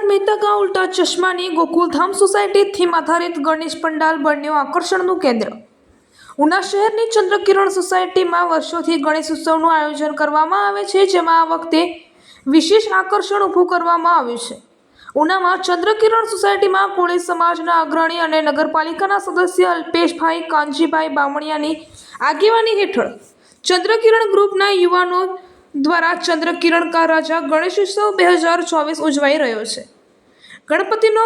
મહેતા કા ઉલ્ટા ચશ્માની Gokuldham society theme આધારિત ગણેશ પંડાલ બન્યું આકર્ષણનું કેન્દ્ર। ઉના શહેરની ચંદ્રકિરણ સોસાયટીમાં વર્ષોથી ગણેશ ઉત્સવનું આયોજન કરવામાં આવે છે, જેમાં આ વખતે વિશેષ આકર્ષણ ઊભું કરવામાં આવ્યું છે। ઉનામાં ચંદ્રકિરણ સોસાયટીમાં કોળી સમાજના અગ્રણી અને નગરપાલિકાના સદસ્ય અલ્પેશભાઈ કાનજીભાઈ બામણિયાની આગેવાની હેઠળ ચંદ્રકિરણ ગ્રુપના યુવાનો દ્વારા ચંદ્રકિરણ કા રાજા ગણેશ ઉત્સવ 2024 ઉજવાઈ રહ્યો છે। ગણપતિનો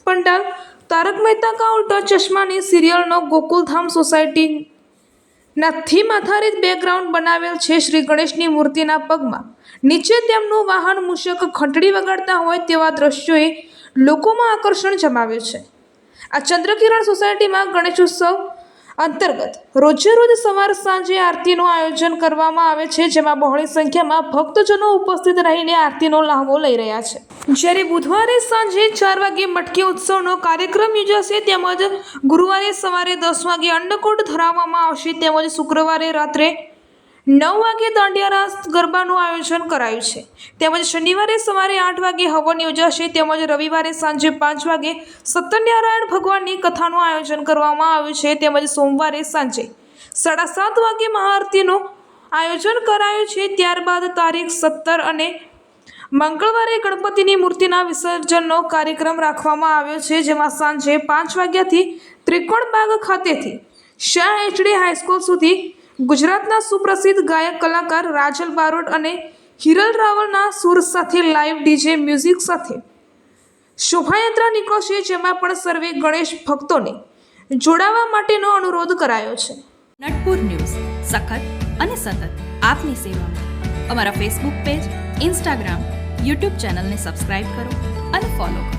પંડાલ તારક મહેતા કા ઉલ્ટા ચશ્માની સિરિયલનો ગોકુલધામ સોસાયટીના થીમ આધારિત બેકગ્રાઉન્ડ બનાવેલ છે। શ્રી ગણેશની મૂર્તિના પગમાં નીચે તેમનું વાહન મૂષક ઘંટડી વગાડતા હોય તેવા દ્રશ્યોએ લોકોમાં આકર્ષણ જમાવ્યું છે। આ ચંદ્રકિરણ સોસાયટીમાં ગણેશ ઉત્સવ અંતર્ગત રોજે રોજ સવાર સાંજે આરતીનું આયોજન કરવામાં આવે છે, જેમાં બહોળી સંખ્યામાં ભક્તજનો ઉપસ્થિત રહીને આરતીનો લહાવો લઈ રહ્યા છે। જ્યારે બુધવારે સાંજે 4 વાગે મટકી ઉત્સવનો કાર્યક્રમ યોજાશે, તેમજ ગુરુવારે સવારે 10 વાગે અન્નકૂટ ધરાવવામાં આવશે, તેમજ શુક્રવારે રાત્રે 9 વાગે દાંડિયા રાસ ગરબાનું આયોજન કરાયું છે, તેમજ શનિવારે સવારે 8 વાગે હવન યોજાશે, તેમજ રવિવારે સાંજે 5 વાગે સત્યનારાયણ ભગવાનની કથાનું આયોજન કરવામાં આવ્યું છે, તેમજ સોમવારે સાંજે 7:30 વાગે મહાઆરતીનું આયોજન કરાયું છે। ત્યારબાદ તારીખ 17 અને મંગળવારે ગણપતિની મૂર્તિના વિસર્જનનો કાર્યક્રમ રાખવામાં આવ્યો છે, જેમાં સાંજે 5 વાગ્યાથી ત્રિકોણબાગ ખાતેથી શાહ એચડી હાઈસ્કૂલ સુધી ગુજરાતના સુપ્રસિદ્ધ ગાયક કલાકાર રાજલ બારોટ અને હિરલ રાવલના સુર સાથે લાઈવ ડીજે મ્યુઝિક સાથે શોભાયાત્રા નીકળશે, જેમાં પણ સર્વે ગણેશ ભક્તોને જોડાવા માટેનો અનુરોધ કરાયો છે। નટપુર ન્યૂઝ સખત અને સતત આપની સેવામાં। અમારા ફેસબુક પેજ, ઇન્સ્ટાગ્રામ, યુટ્યુબ ચેનલને સબસ્ક્રાઇબ કરો અને ફોલો કરો।